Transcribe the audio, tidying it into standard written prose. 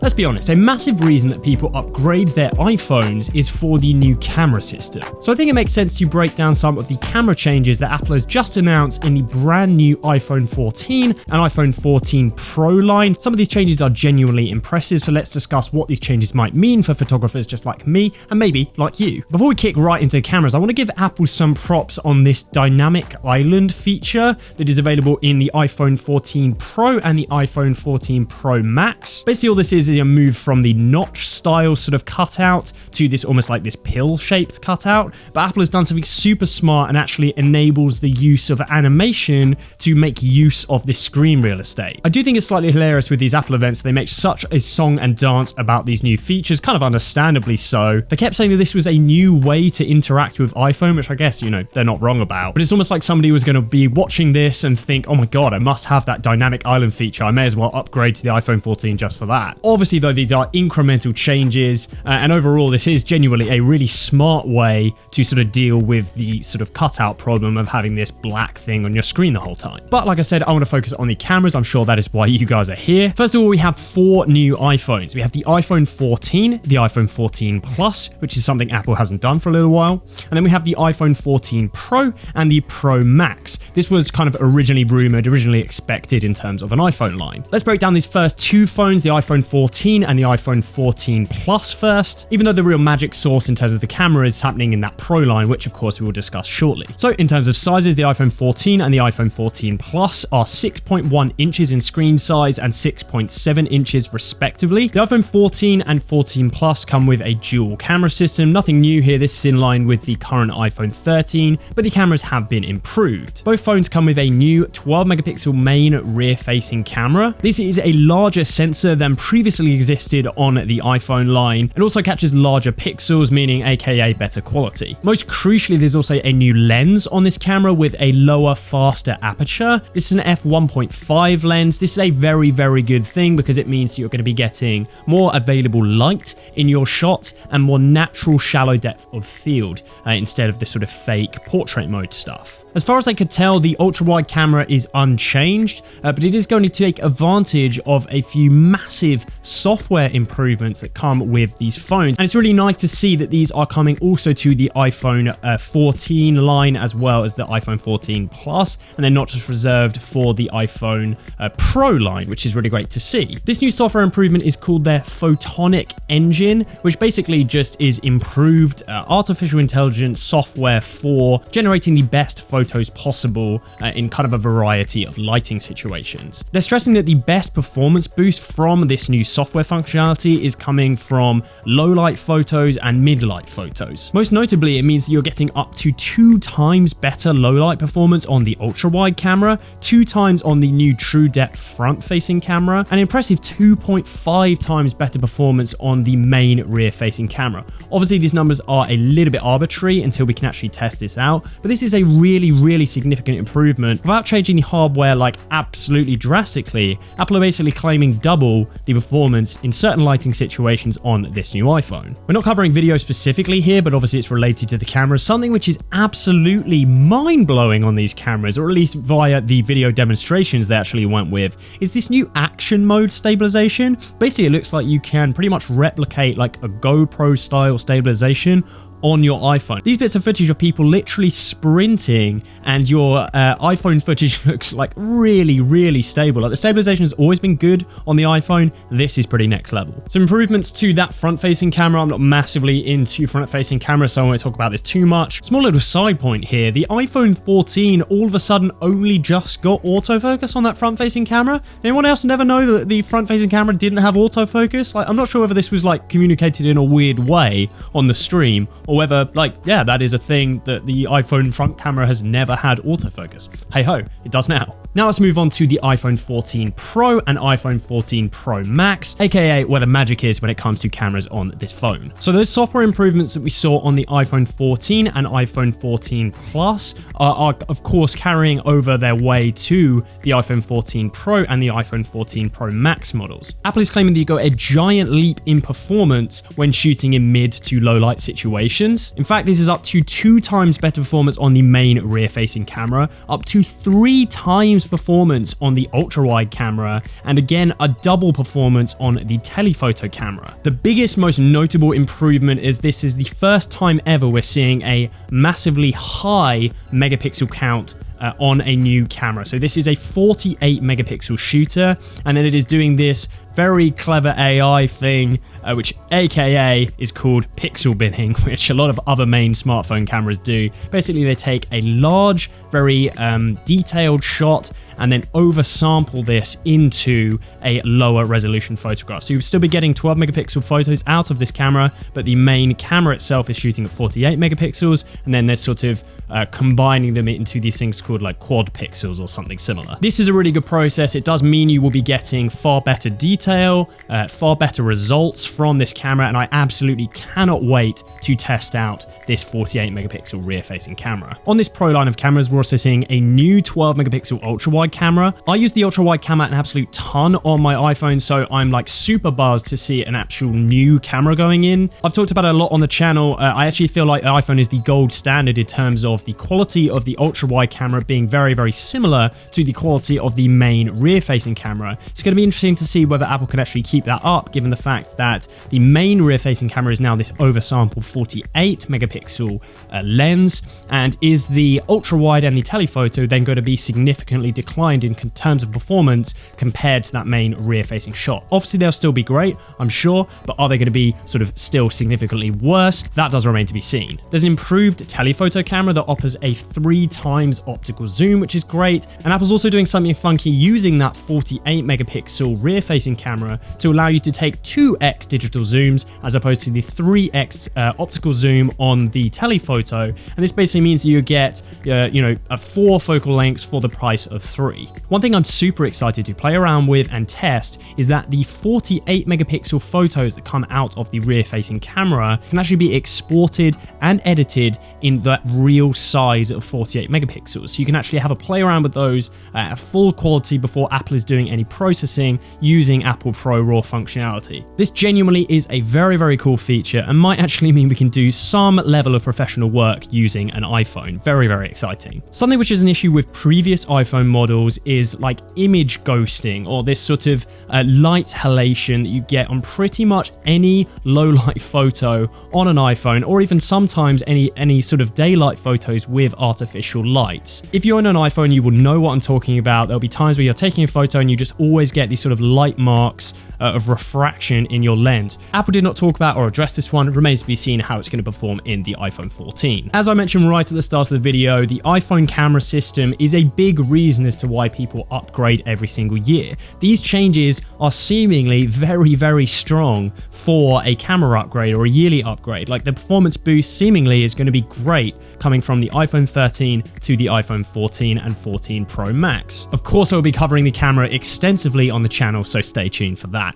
Let's be honest, a massive reason that people upgrade their iPhones is for the new camera system. So I think it makes sense to break down some of the camera changes that Apple has just announced in the brand new iPhone 14 and iPhone 14 Pro line. Some of these changes are genuinely impressive, so let's discuss what these changes might mean for photographers just like me and maybe like you. Before we kick right into cameras, I want to give Apple some props on this dynamic island feature that is available in the iPhone 14 Pro and the iPhone 14 Pro Max. Basically all this is a move from the notch style sort of cutout to this almost like this pill shaped cutout, but Apple has done something super smart and actually enables the use of animation to make use of this screen real estate. I do think it's slightly hilarious with these Apple events. They make such a song and dance about these new features, kind of understandably so. They kept saying that this was a new way to interact with iPhone, which I guess, they're not wrong about, but it's almost like somebody was going to be watching this and think, oh my god, I must have that dynamic island feature. I may as well upgrade to the iPhone 14 just for that. Obviously though, these are incremental changes, and overall this is genuinely a really smart way to sort of deal with the sort of cutout problem of having this black thing on your screen the whole time. But like I said, I want to focus on the cameras. I'm sure that is why you guys are here. First of all, we have 4 new iPhones. We have the iPhone 14, the iPhone 14 Plus, which is something Apple hasn't done for a little while, and then we have the iPhone 14 Pro and the Pro Max. This was kind of originally rumored, originally expected in terms of an iPhone line. Let's break down these first 2 phones, the iPhone 14 and the iPhone 14 Plus first, even though the real magic source in terms of the camera is happening in that Pro line, which of course we will discuss shortly. So in terms of sizes, the iPhone 14 and the iPhone 14 Plus are 6.1 inches in screen size and 6.7 inches respectively. The iPhone 14 and 14 Plus come with a dual camera system. Nothing new here, this is in line with the current iPhone 13, but the cameras have been improved. Both phones come with a new 12 megapixel main rear facing camera. This is a larger sensor than previously existed on the iPhone line, and also catches larger pixels, meaning aka better quality. Most crucially, there's also a new lens on this camera with a lower, faster aperture. This is an f1.5 lens. This is a very, very good thing because it means you're going to be getting more available light in your shots and more natural shallow depth of field instead of the sort of fake portrait mode stuff. As far as I could tell, the ultra-wide camera is unchanged, but it is going to take advantage of a few massive software improvements that come with these phones. And it's really nice to see that these are coming also to the iPhone 14 line as well as the iPhone 14 Plus, and they're not just reserved for the iPhone Pro line, which is really great to see. This new software improvement is called their Photonic Engine, which basically just is improved artificial intelligence software for generating the best photos possible in kind of a variety of lighting situations. They're stressing that the best performance boost from this new software functionality is coming from low light photos and mid light photos. Most notably, it means that you're getting up to 2 times better low light performance on the ultra wide camera, 2 times on the new true depth front facing camera, and impressive 2.5 times better performance on the main rear facing camera. Obviously these numbers are a little bit arbitrary until we can actually test this out, but this is a really significant improvement. Without changing the hardware like absolutely drastically, Apple are basically claiming double the performance in certain lighting situations on this new iPhone. We're not covering video specifically here, but obviously it's related to the cameras. Something which is absolutely mind-blowing on these cameras, or at least via the video demonstrations they actually went with, is this new action mode stabilization. Basically it looks like you can pretty much replicate like a GoPro style stabilization on your iPhone. These bits of footage of people literally sprinting, and your iPhone footage looks like really stable. Like the stabilization has always been good on the iPhone. This is pretty next level. Some improvements to that front-facing camera. I'm not massively into front-facing cameras, so I won't talk about this too much. Small little side point here. The iPhone 14 all of a sudden only just got autofocus on that front-facing camera. Anyone else never know that the front-facing camera didn't have autofocus? Like, I'm not sure whether this was like communicated in a weird way on the stream, or whether, that is a thing that the iPhone front camera has never had autofocus. Hey ho, it does now. Now let's move on to the iPhone 14 Pro and iPhone 14 Pro Max, aka where the magic is when it comes to cameras on this phone. So those software improvements that we saw on the iPhone 14 and iPhone 14 Plus are of course carrying over their way to the iPhone 14 Pro and the iPhone 14 Pro Max models. Apple is claiming that you got a giant leap in performance when shooting in mid to low light situations. In fact, this is up to 2 times better performance on the main rear facing camera, up to 3 times times performance on the ultra-wide camera, and again a double performance on the telephoto camera. The biggest, most notable improvement is this is the first time ever we're seeing a massively high megapixel count on a new camera. So this is a 48 megapixel shooter, and then it is doing this very clever AI thing, which AKA is called pixel binning, which a lot of other main smartphone cameras do. Basically, they take a large, very detailed shot and then oversample this into a lower resolution photograph. So you'll still be getting 12 megapixel photos out of this camera, but the main camera itself is shooting at 48 megapixels, and then they're sort of combining them into these things called like quad pixels or something similar. This is a really good process. It does mean you will be getting far better detail, far better results from this camera, and I absolutely cannot wait to test out this 48 megapixel rear facing camera. On this pro line of cameras, we're also seeing a new 12 megapixel ultra wide camera. I use the ultra wide camera an absolute ton on my iPhone, so I'm like super buzzed to see an actual new camera going in. I've talked about it a lot on the channel. I actually feel like the iPhone is the gold standard in terms of the quality of the ultra wide camera being very, very similar to the quality of the main rear facing camera. It's going to be interesting to see whether Apple can actually keep that up, given the fact that the main rear facing camera is now this oversampled 48 megapixel lens, and is the ultra wide and the telephoto then going to be significantly declined in terms of performance compared to that main rear facing shot? Obviously they'll still be great, I'm sure, but are they going to be sort of still significantly worse? That does remain to be seen. There's an improved telephoto camera that offers a 3 times optical zoom, which is great, and Apple's also doing something funky using that 48 megapixel rear facing camera to allow you to take 2x digital zooms as opposed to the 3x optical zoom on the telephoto, and this basically means that you get a 4 focal lengths for the price of 3. One thing I'm super excited to play around with and test is that the 48 megapixel photos that come out of the rear facing camera can actually be exported and edited in that real size of 48 megapixels. So you can actually have a play around with those at full quality before Apple is doing any processing using Apple Pro RAW functionality. This genuinely is a very, very cool feature and might actually mean we can do some level of professional work using an iPhone. Very, very exciting. Something which is an issue with previous iPhone models is like image ghosting, or this sort of light halation that you get on pretty much any low light photo on an iPhone, or even sometimes any sort of daylight photos with artificial lights. If you own an iPhone, you will know what I'm talking about. There'll be times where you're taking a photo and you just always get these sort of light marks of refraction in your lens. Apple did not talk about or address this one. It remains to be seen how it's going to perform in the iPhone 14. As I mentioned right at the start of the video, the iPhone camera system is a big reason as to why people upgrade every single year. These changes are seemingly very, very strong for a camera upgrade or a yearly upgrade. Like the performance boost seemingly is going to be great coming from the iPhone 13 to the iPhone 14 and 14 Pro Max. Of course, I will be covering the camera extensively on the channel, so stay tuned for that.